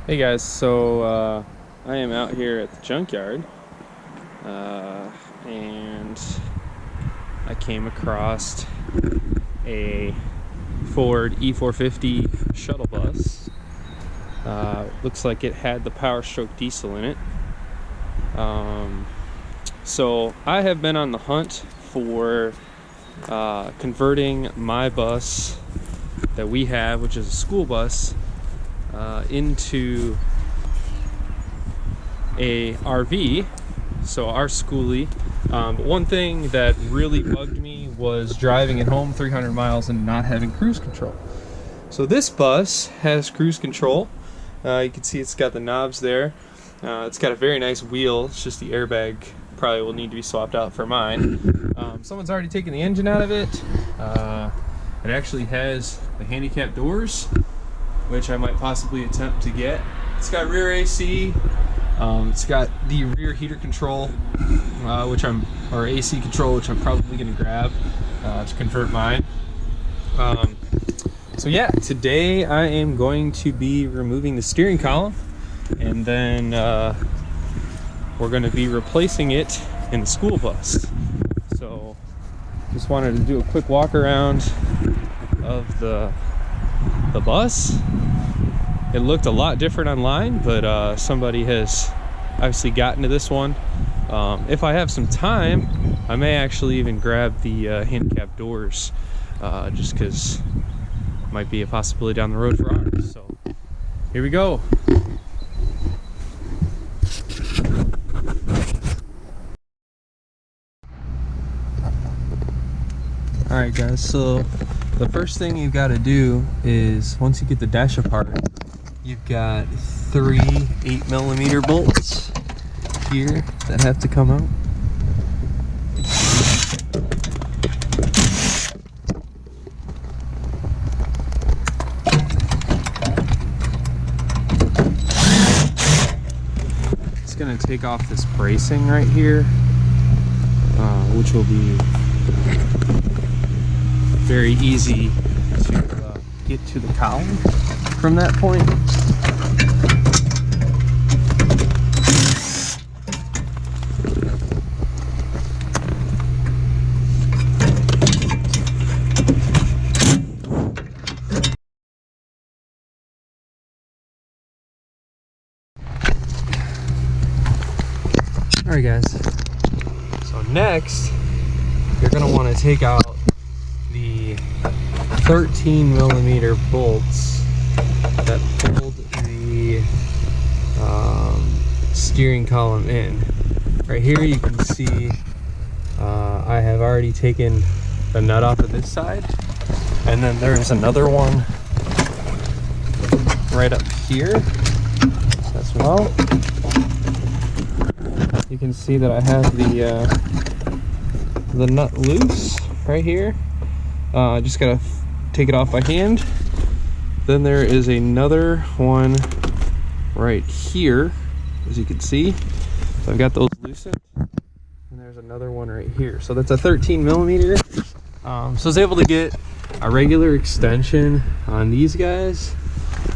Hey guys, so I am out here at the junkyard, and I came across a Ford E450 Shuttle Bus. Looks like it had the Power Stroke diesel in it. So I have been on the hunt for converting my bus that we have, which is a school bus, into a RV, so our Skoolie. But one thing that really bugged me was driving it home 300 miles and not having cruise control. So this bus has cruise control. You can see it's got the knobs there. It's got a very nice wheel. It's just the airbag probably will need to be swapped out for mine. Someone's already taken the engine out of it. It actually has the handicap doors, which I might possibly attempt to get. It's got rear AC. It's got the rear heater control, or AC control, which I'm probably going to grab to convert mine. So yeah, today I am going to be removing the steering column, and then we're going to be replacing it in the school bus. So just wanted to do a quick walk around of the bus. It looked a lot different online, but somebody has obviously gotten to this one. If I have some time, I may actually even grab the handicap doors, just because it might be a possibility down the road for ours. So here we go. Alright guys, so the first thing you've got to do is, once you get the dash apart, you've got 3 8mm bolts here that have to come out. It's going to take off this bracing right here, which will be very easy to get to the column from that point. Alright guys, so next you're going to want to take out the 13mm bolts that hold the steering column in. Right here you can see I have already taken the nut off of this side, and then there's another one right up here as well. You can see that I have the nut loose right here. I just gotta take it off by hand. Then there is another one right here, as you can see. So I've got those loosened, and there's another one right here. So that's a 13mm. So I was able to get a regular extension on these guys,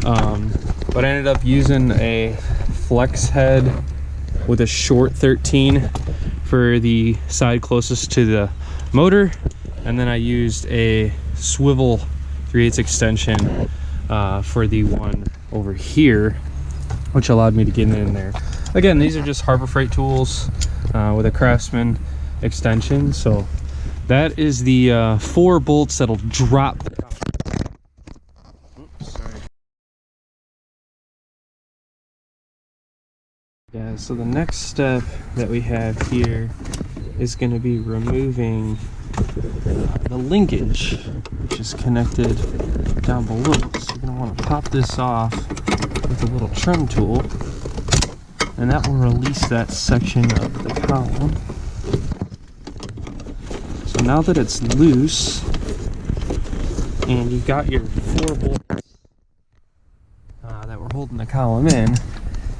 but I ended up using a flex head with a short 13 for the side closest to the motor, and then I used a swivel 3/8 extension for the one over here, which allowed me to get in there. Again, these are just Harbor Freight tools with a Craftsman extension. So that is the 4 bolts that'll drop the column. Oops, sorry. Yeah, so the next step that we have here is going to be removing the linkage, which is connected down below. So you're going to want to pop this off with a little trim tool, and that will release that section of the column. So now that it's loose and you've got your 4 bolts that we're holding the column in,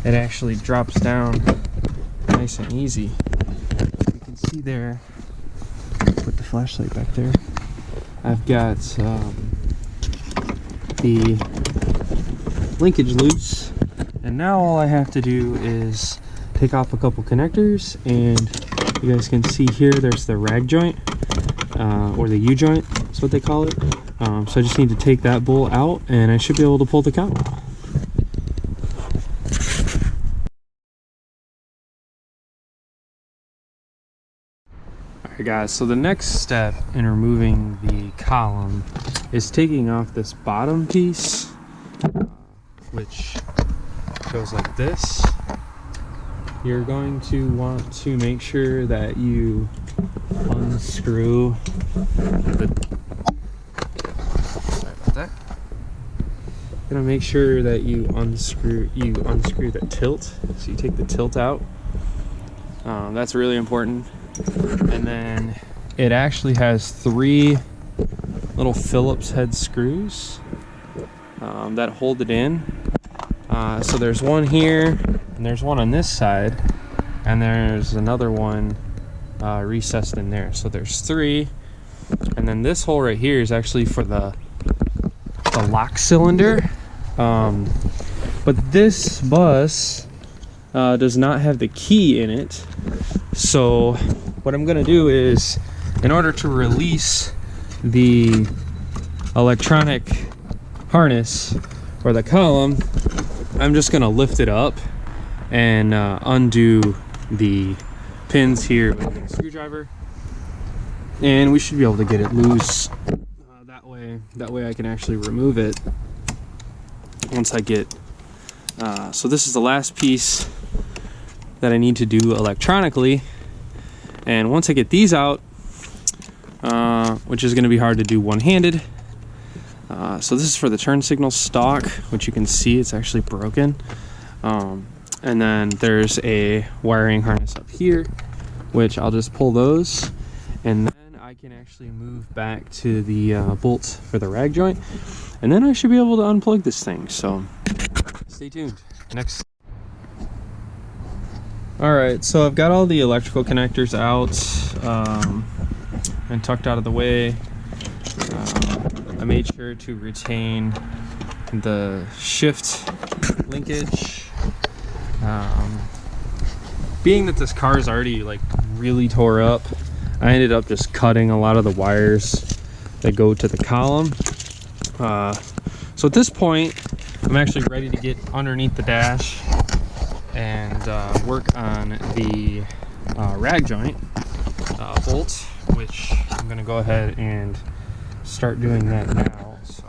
it actually drops down nice and easy. You can see there, put the flashlight back there, I've got the linkage loose, And now all I have to do is take off a couple connectors, and you guys can see here there's the rag joint, or the U-joint, that's what they call it. So I just need to take that bolt out and I should be able to pull the column. Alright guys, so the next step in removing the column is taking off this bottom piece, which goes like this. You're going to want to make sure that you unscrew the... Sorry about that. Gonna make sure that you unscrew the tilt. So you take the tilt out. That's really important. And then it actually has 3 little Phillips head screws that hold it in. So there's one here, and there's one on this side, and there's another one recessed in there. So there's 3, and then this hole right here is actually for the lock cylinder. But this bus does not have the key in it. So what I'm gonna do is, in order to release the electronic harness or the column, I'm just gonna lift it up and undo the pins here with a screwdriver, and we should be able to get it loose that way I can actually remove it once I get so this is the last piece that I need to do electronically, and once I get these out, which is going to be hard to do one-handed, so this is for the turn signal stock, which you can see it's actually broken, and then there's a wiring harness up here, which I'll just pull those, and then I can actually move back to the bolt for the rag joint, and then I should be able to unplug this thing. So stay tuned. Next. Alright, so I've got all the electrical connectors out and tucked out of the way. I made sure to retain the shift linkage. Being that this car is already like really tore up, I ended up just cutting a lot of the wires that go to the column. So at this point, I'm actually ready to get underneath the dash and work on the rag joint bolt, which I'm going to go ahead and start doing that now. So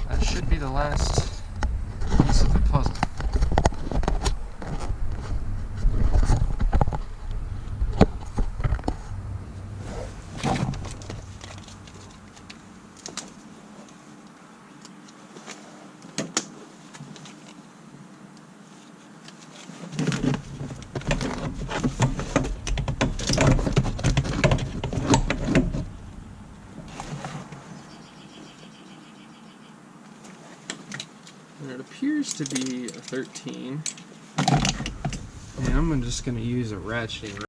that should be the last piece of the puzzle. And it appears to be a 13, and I'm just going to use a ratcheting.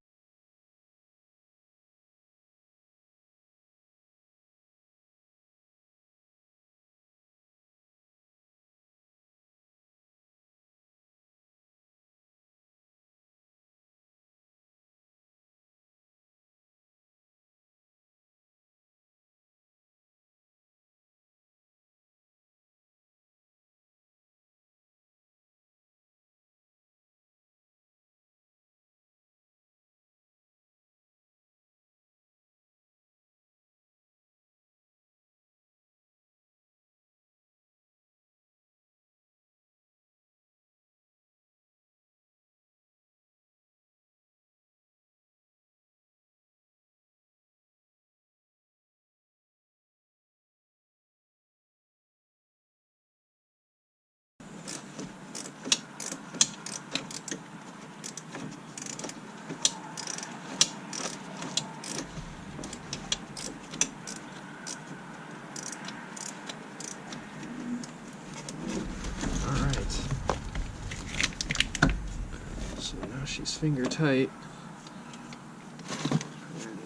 She's finger tight,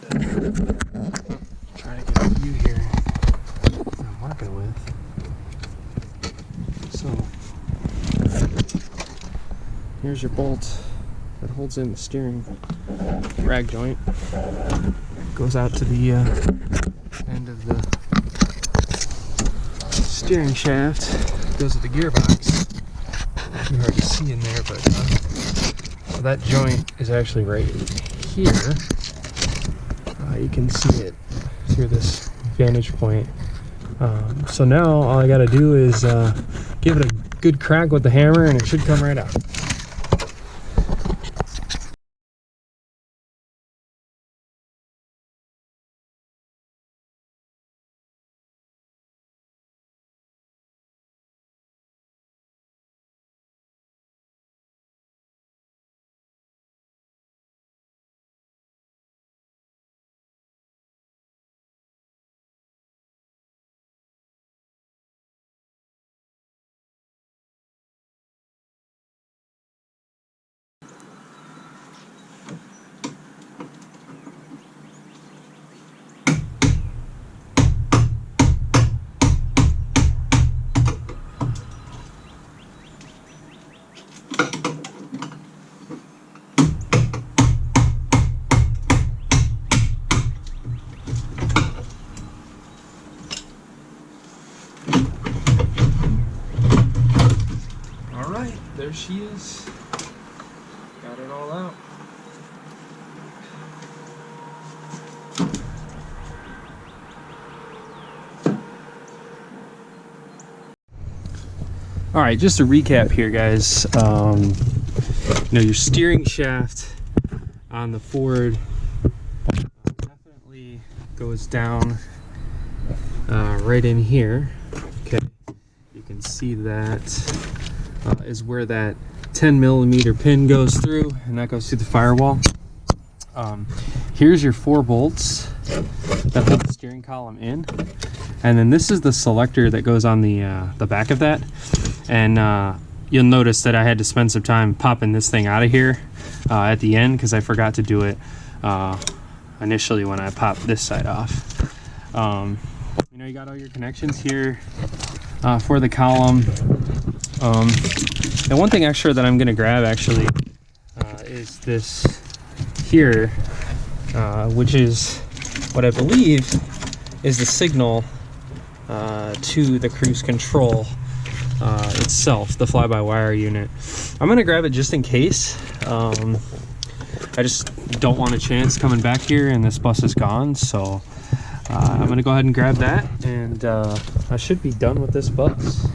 and trying to get a view here I'm working with. So here's your bolt that holds in the steering rag joint. Goes out to the end of the steering shaft. Goes to the gearbox. It's hard to see in there, but so that joint is actually right here. You can see it through this vantage point. So now all I gotta do is give it a good crack with the hammer and it should come right out. There she is. Got it all out. All right, just to recap here, guys. Your steering shaft on the Ford definitely goes down right in here. Okay, you can see that. Is where that 10mm pin goes through, and that goes through the firewall. Here's your 4 bolts that hold the steering column in, and then this is the selector that goes on the back of that. And you'll notice that I had to spend some time popping this thing out of here at the end because I forgot to do it initially when I popped this side off. You got all your connections here for the column. And one thing extra that I'm going to grab actually is this here, which is what I believe is the signal to the cruise control itself, the fly-by-wire unit. I'm going to grab it just in case. I just don't want a chance coming back here and this bus is gone, so I'm going to go ahead and grab that, and I should be done with this bus.